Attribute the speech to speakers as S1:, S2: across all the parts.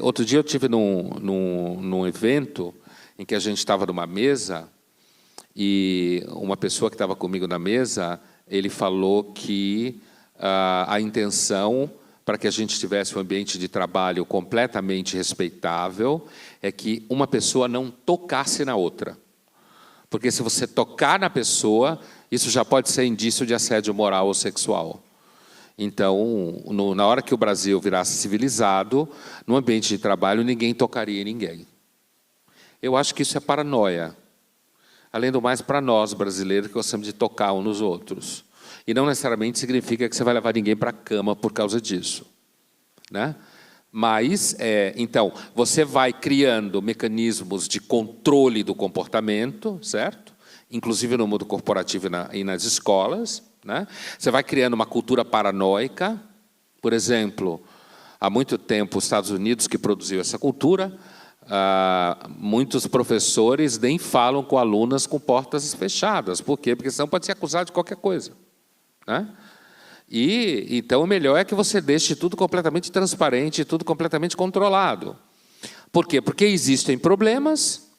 S1: Outro dia eu estive num evento em que a gente estava numa mesa e uma pessoa que estava comigo na mesa, ele falou que a intenção para que a gente tivesse um ambiente de trabalho completamente respeitável é que uma pessoa não tocasse na outra. Porque se você tocar na pessoa, isso já pode ser indício de assédio moral ou sexual. Então, na hora que o Brasil virasse civilizado, no ambiente de trabalho, ninguém tocaria em ninguém. Eu acho que isso é paranoia. Além do mais, para nós, brasileiros, que gostamos de tocar uns nos outros. E não necessariamente significa que você vai levar ninguém para a cama por causa disso, né? Mas, então, você vai criando mecanismos de controle do comportamento, certo? Inclusive no mundo corporativo e nas escolas, né? Você vai criando uma cultura paranoica. Por exemplo, há muito tempo, os Estados Unidos, que produziu essa cultura, muitos professores nem falam com alunas com portas fechadas. Por quê? Porque senão pode ser acusado de qualquer coisa, né? E então o melhor é que você deixe tudo completamente transparente, tudo completamente controlado. Por quê? Porque existem problemas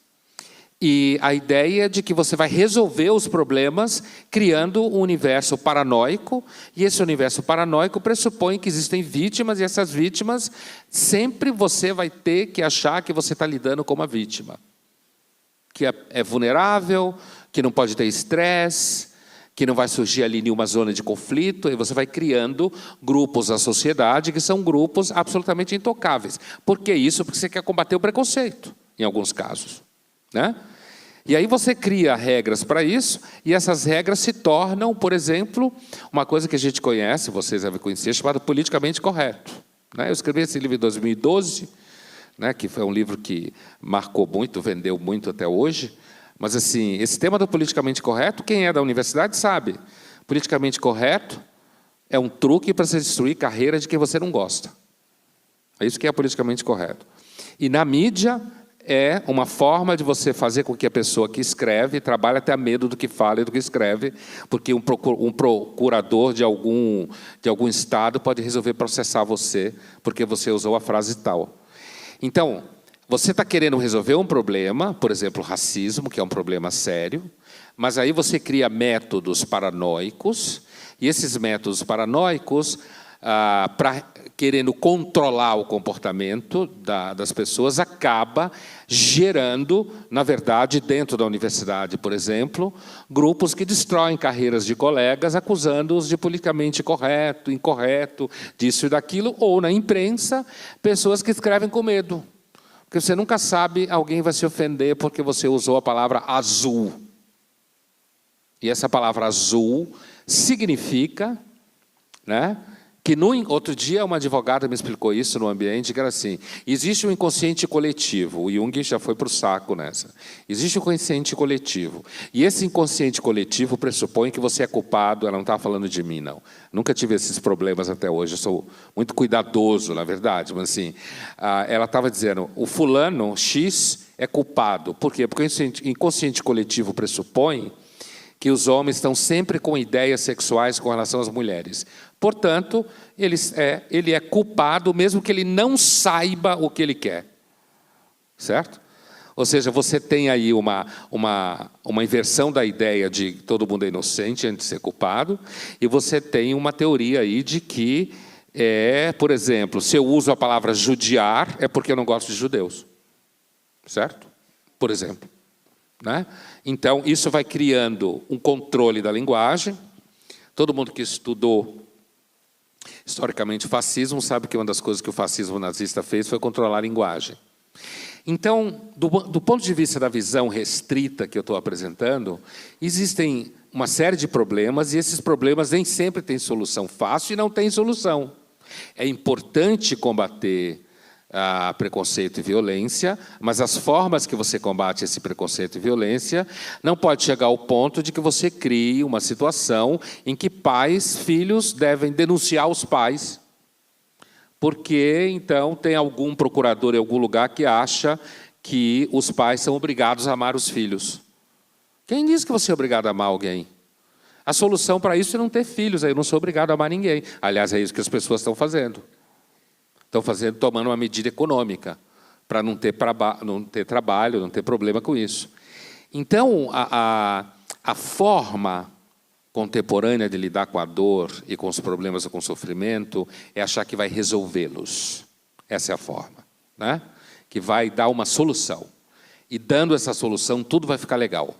S1: e a ideia é de que você vai resolver os problemas criando um universo paranoico, e esse universo paranoico pressupõe que existem vítimas, e essas vítimas, sempre você vai ter que achar que você está lidando com uma vítima, que é vulnerável, que não pode ter estresse, que não vai surgir ali nenhuma zona de conflito, e você vai criando grupos da sociedade que são grupos absolutamente intocáveis. Por que isso? Porque você quer combater o preconceito, em alguns casos, né? E aí você cria regras para isso, e essas regras se tornam, por exemplo, uma coisa que a gente conhece, vocês devem conhecer, chamada politicamente correto, né? Eu escrevi esse livro em 2012, né, que foi um livro que marcou muito, vendeu muito até hoje. Mas, assim, esse tema do politicamente correto, quem é da universidade sabe. Politicamente correto é um truque para você destruir carreira de quem você não gosta. É isso que é politicamente correto. E na mídia é uma forma de você fazer com que a pessoa que escreve trabalhe até medo do que fala e do que escreve, porque um procurador de algum estado pode resolver processar você porque você usou a frase tal. Então, você está querendo resolver um problema, por exemplo, racismo, que é um problema sério, mas aí você cria métodos paranoicos, e esses métodos paranoicos, querendo controlar o comportamento das pessoas, acaba gerando, na verdade, dentro da universidade, por exemplo, grupos que destroem carreiras de colegas, acusando-os de politicamente correto, incorreto, disso e daquilo, ou na imprensa, pessoas que escrevem com medo. Porque você nunca sabe, alguém vai se ofender porque você usou a palavra azul. E essa palavra azul significa, né, que outro dia uma advogada me explicou isso no ambiente, que era assim, existe um inconsciente coletivo, o Jung já foi para o saco nessa. Existe um inconsciente coletivo, e esse inconsciente coletivo pressupõe que você é culpado. Ela não estava falando de mim, não. Nunca tive esses problemas até hoje, eu sou muito cuidadoso, na verdade, mas assim, ela estava dizendo, o fulano X é culpado. Por quê? Porque o inconsciente coletivo pressupõe que os homens estão sempre com ideias sexuais com relação às mulheres. Portanto, ele é culpado mesmo que ele não saiba o que ele quer. Certo? Ou seja, você tem aí uma inversão da ideia de que todo mundo é inocente antes de ser culpado, e você tem uma teoria aí de que, por exemplo, se eu uso a palavra judiar, é porque eu não gosto de judeus. Certo? Por exemplo. Né? Então, isso vai criando um controle da linguagem. Todo mundo que estudou historicamente o fascismo sabe que uma das coisas que o fascismo nazista fez foi controlar a linguagem. Então, do ponto de vista da visão restrita que eu estou apresentando, existem uma série de problemas, e esses problemas nem sempre têm solução fácil e não têm solução. É importante combater preconceito e violência, mas as formas que você combate esse preconceito e violência não pode chegar ao ponto de que você crie uma situação em que filhos devem denunciar os pais, porque então tem algum procurador em algum lugar que acha que os pais são obrigados a amar os filhos. Quem diz que você é obrigado a amar alguém? A solução para isso é não ter filhos. Eu não sou obrigado a amar ninguém. Aliás, é isso que as pessoas estão fazendo. Estão tomando uma medida econômica para não ter trabalho, não ter problema com isso. Então, a forma contemporânea de lidar com a dor e com os problemas ou com o sofrimento é achar que vai resolvê-los. Essa é a forma, né? Que vai dar uma solução. E dando essa solução, tudo vai ficar legal,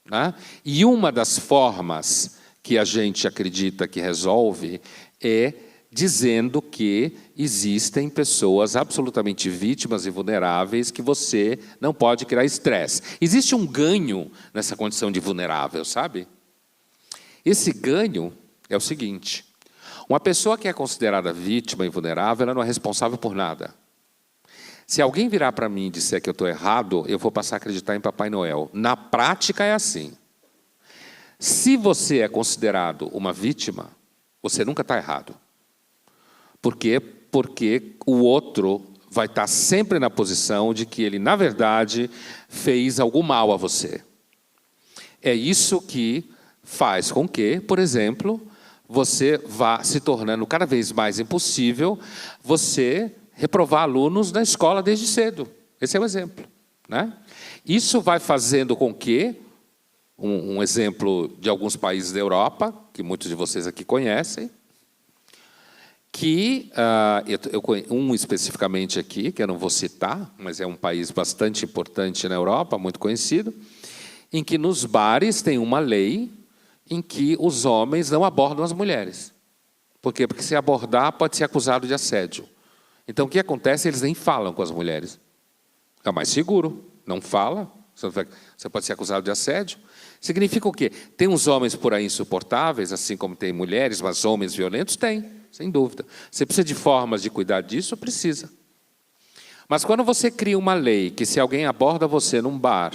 S1: né? E uma das formas que a gente acredita que resolve é dizendo que existem pessoas absolutamente vítimas e vulneráveis que você não pode criar estresse. Existe um ganho nessa condição de vulnerável, sabe? Esse ganho é o seguinte: uma pessoa que é considerada vítima e vulnerável, ela não é responsável por nada. Se alguém virar para mim e disser que eu estou errado, eu vou passar a acreditar em Papai Noel. Na prática é assim. Se você é considerado uma vítima, você nunca está errado. Por quê? Porque o outro vai estar sempre na posição de que ele, na verdade, fez algum mal a você. É isso que faz com que, por exemplo, você vá se tornando cada vez mais impossível você reprovar alunos na escola desde cedo. Esse é o exemplo, né? Isso vai fazendo com que, um exemplo de alguns países da Europa, que muitos de vocês aqui conhecem, que, um especificamente aqui, que eu não vou citar, mas é um país bastante importante na Europa, muito conhecido, em que nos bares tem uma lei em que os homens não abordam as mulheres. Por quê? Porque se abordar, pode ser acusado de assédio. Então, o que acontece? Eles nem falam com as mulheres. É mais seguro, não fala, você pode ser acusado de assédio. Significa o quê? Tem uns homens por aí insuportáveis, assim como tem mulheres, mas homens violentos tem, sem dúvida. Você precisa de formas de cuidar disso? Precisa. Mas quando você cria uma lei que se alguém aborda você num bar,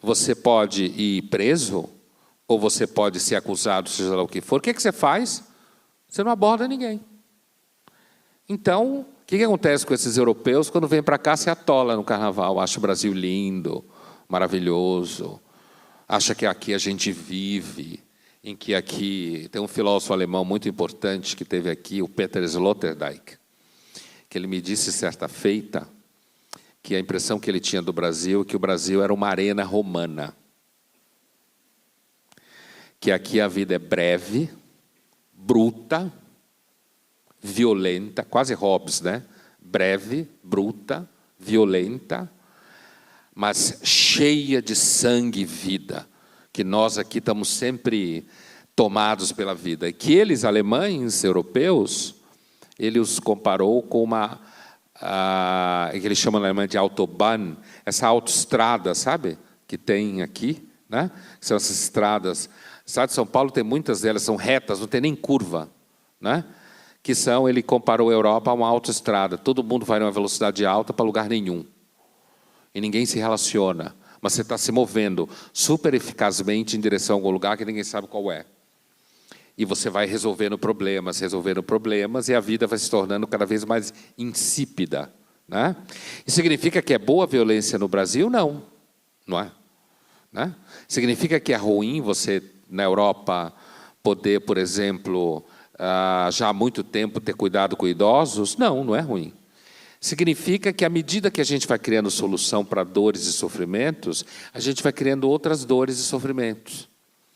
S1: você pode ir preso, ou você pode ser acusado, seja lá o que for, o que você faz? Você não aborda ninguém. Então, o que acontece com esses europeus? Quando vêm para cá, se atola no carnaval, acha o Brasil lindo, maravilhoso, acha que aqui a gente vive, em que aqui... Tem um filósofo alemão muito importante que teve aqui, o Peter Sloterdijk, que ele me disse certa feita que a impressão que ele tinha do Brasil é que o Brasil era uma arena romana. Que aqui a vida é breve, bruta, violenta, quase Hobbes, né? Breve, bruta, violenta, mas cheia de sangue e vida, que nós aqui estamos sempre tomados pela vida. E que eles, alemães, europeus, ele os comparou com uma, que eles chamam na Alemanha de Autobahn, essa autoestrada, sabe? Que tem aqui, né? São essas estradas. O estado de São Paulo tem muitas delas, são retas, não tem nem curva, né? Que são, ele comparou a Europa a uma autoestrada. Todo mundo vai numa velocidade alta para lugar nenhum. E ninguém se relaciona. Mas você está se movendo super eficazmente em direção a algum lugar que ninguém sabe qual é. E você vai resolvendo problemas, e a vida vai se tornando cada vez mais insípida, né? Isso significa que é boa a violência no Brasil? Não. Não é? Né? Significa que é ruim você, na Europa, poder, por exemplo... já há muito tempo ter cuidado com idosos? Não, não é ruim. Significa que, à medida que a gente vai criando solução para dores e sofrimentos, a gente vai criando outras dores e sofrimentos.